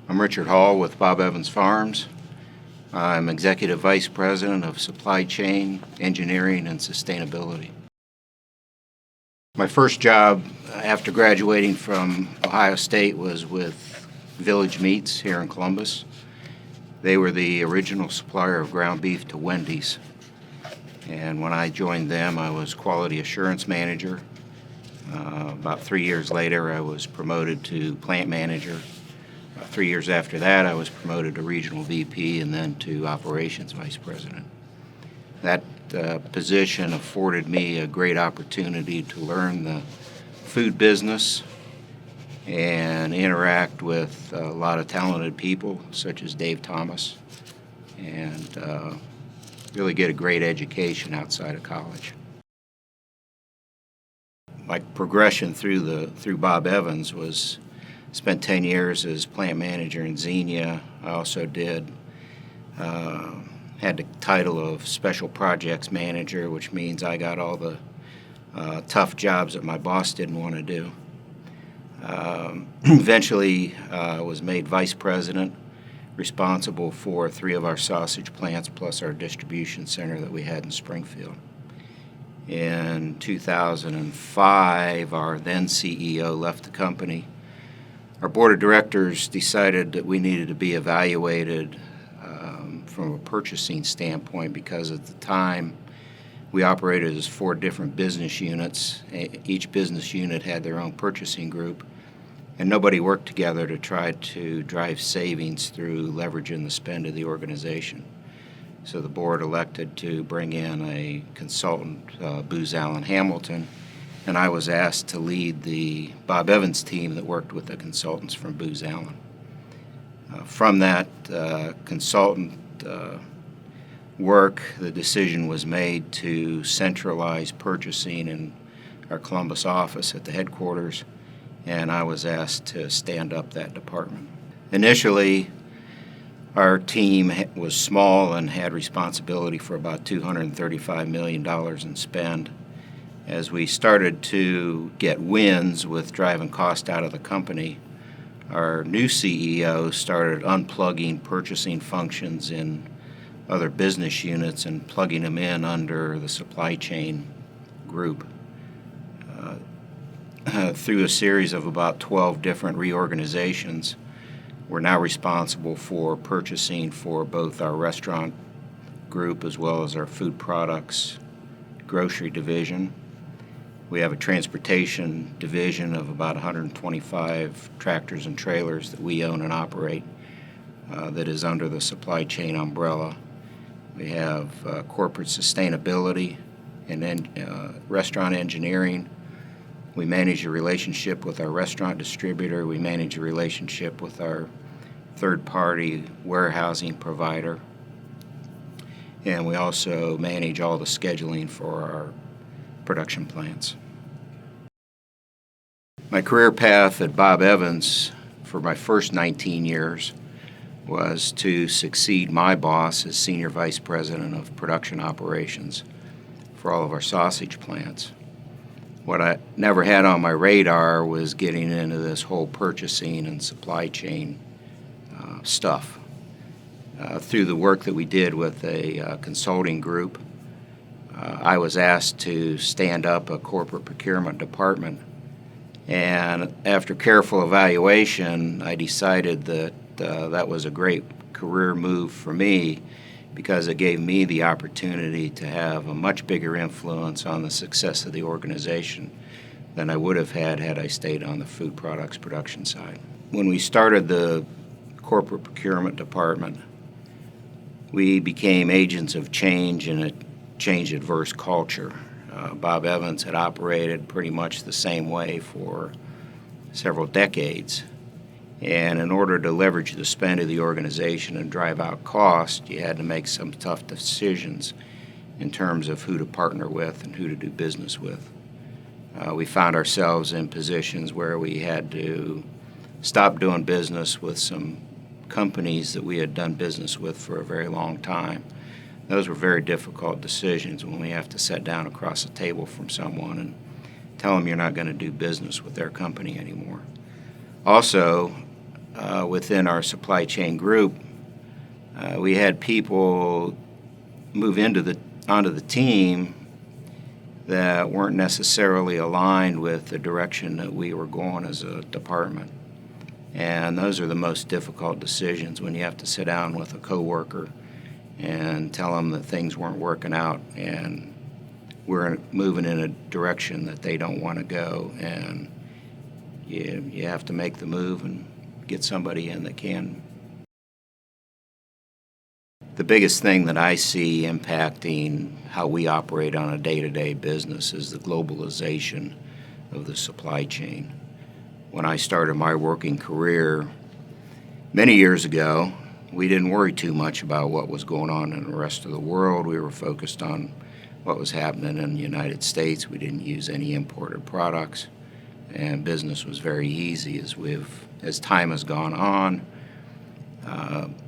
I'm Richard Hall with Bob Evans Farms. I'm Executive Vice President of Supply Chain, Engineering, and Sustainability. My first job after graduating from Ohio State was with Village Meats here in Columbus. They were the original supplier of ground beef to Wendy's. And when I joined them, I was Quality Assurance Manager. About 3 years later, I was promoted to Plant Manager. 3 years after that, I was promoted to Regional VP and then to Operations Vice President. That position afforded me a great opportunity to learn the food business and interact with a lot of talented people such as Dave Thomas and really get a great education outside of college. My progression through Bob Evans was spent 10 years as plant manager in Xenia. I also had the title of special projects manager, which means I got all the tough jobs that my boss didn't want to do. Eventually was made vice president, responsible for 3 of our sausage plants plus our distribution center that we had in Springfield. In 2005, our then CEO left the company. Our board of directors decided that we needed to be evaluated from a purchasing standpoint because at the time we operated as 4 different business units. Each business unit had their own purchasing group, and nobody worked together to try to drive savings through leveraging the spend of the organization. So the board elected to bring in a consultant, Booz Allen Hamilton, and I was asked to lead the Bob Evans team that worked with the consultants from Booz Allen. From that consultant work, the decision was made to centralize purchasing in our Columbus office at the headquarters, and I was asked to stand up that department. Initially, our team was small and had responsibility for about $235 million in spend. As we started to get wins with driving cost out of the company, our new CEO started unplugging purchasing functions in other business units and plugging them in under the supply chain group. Through a series of about 12 different reorganizations, we're now responsible for purchasing for both our restaurant group as well as our food products grocery division. We have a transportation division of about 125 tractors and trailers that we own and operate that is under the supply chain umbrella. We have corporate sustainability and then restaurant engineering. We manage a relationship with our restaurant distributor. We manage a relationship with our third-party warehousing provider. And we also manage all the scheduling for our production plants. My career path at Bob Evans for my first 19 years was to succeed my boss as Senior Vice President of Production Operations for all of our sausage plants. What I never had on my radar was getting into this whole purchasing and supply chain stuff. Through the work that we did with a consulting group, I was asked to stand up a corporate procurement department. And after careful evaluation, I decided that that was a great career move for me because it gave me the opportunity to have a much bigger influence on the success of the organization than I would have had I stayed on the food products production side. When we started the corporate procurement department, we became agents of change in a change-adverse culture. Bob Evans had operated pretty much the same way for several decades. And in order to leverage the spend of the organization and drive out cost, you had to make some tough decisions in terms of who to partner with and who to do business with. We found ourselves in positions where we had to stop doing business with some companies that we had done business with for a very long time. Those were very difficult decisions when we have to sit down across the table from someone and tell them you're not going to do business with their company anymore. Also, within our supply chain group, we had people move onto the team that weren't necessarily aligned with the direction that we were going as a department. And those are the most difficult decisions, when you have to sit down with a coworker and tell them that things weren't working out and we're moving in a direction that they don't want to go, and you have to make the move and get somebody in that can. The biggest thing that I see impacting how we operate on a day-to-day business is the globalization of the supply chain. When I started my working career many years ago, we didn't worry too much about what was going on in the rest of the world. We were focused on what was happening in the United States. We didn't use any imported products, and business was very easy. As time has gone on,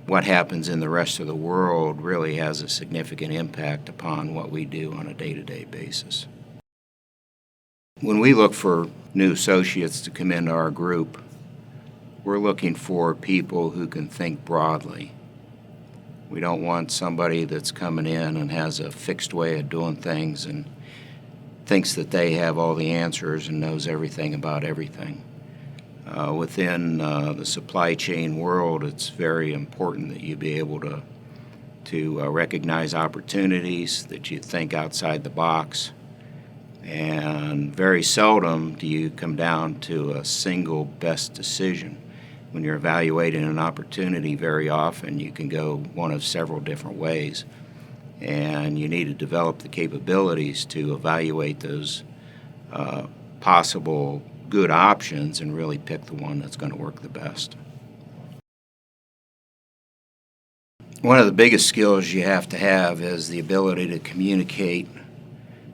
what happens in the rest of the world really has a significant impact upon what we do on a day-to-day basis. When we look for new associates to come into our group, we're looking for people who can think broadly. We don't want somebody that's coming in and has a fixed way of doing things and thinks that they have all the answers and knows everything about everything. Within the supply chain world, it's very important that you be able to recognize opportunities, that you think outside the box, and very seldom do you come down to a single best decision. When you're evaluating an opportunity, very often you can go one of several different ways, and you need to develop the capabilities to evaluate those possible good options and really pick the one that's going to work the best. One of the biggest skills you have to have is the ability to communicate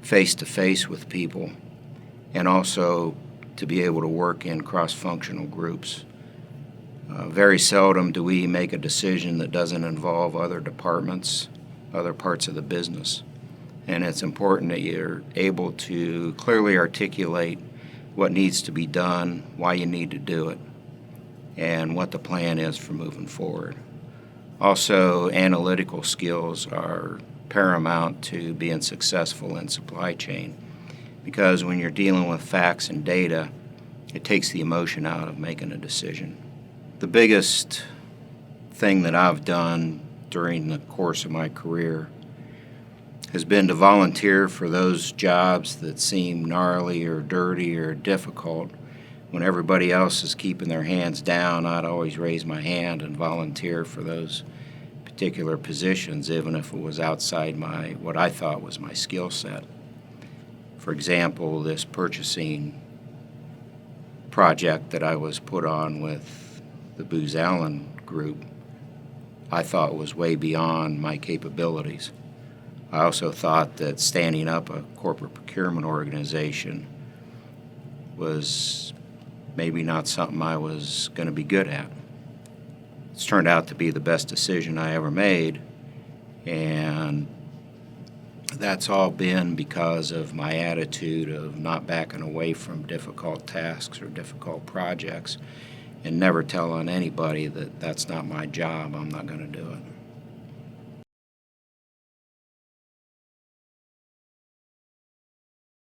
face-to-face with people, and also to be able to work in cross-functional groups. Very seldom do we make a decision that doesn't involve other departments, other parts of the business. And it's important that you're able to clearly articulate what needs to be done, why you need to do it, and what the plan is for moving forward. Also, analytical skills are paramount to being successful in supply chain, because when you're dealing with facts and data, it takes the emotion out of making a decision. The biggest thing that I've done during the course of my career has been to volunteer for those jobs that seem gnarly or dirty or difficult. When everybody else is keeping their hands down, I'd always raise my hand and volunteer for those particular positions, even if it was outside what I thought was my skill set. For example, this purchasing project that I was put on with the Booz Allen Group, I thought was way beyond my capabilities. I also thought that standing up a corporate procurement organization was maybe not something I was going to be good at. It's turned out to be the best decision I ever made, and that's all been because of my attitude of not backing away from difficult tasks or difficult projects, and never telling anybody that that's not my job, I'm not going to do it.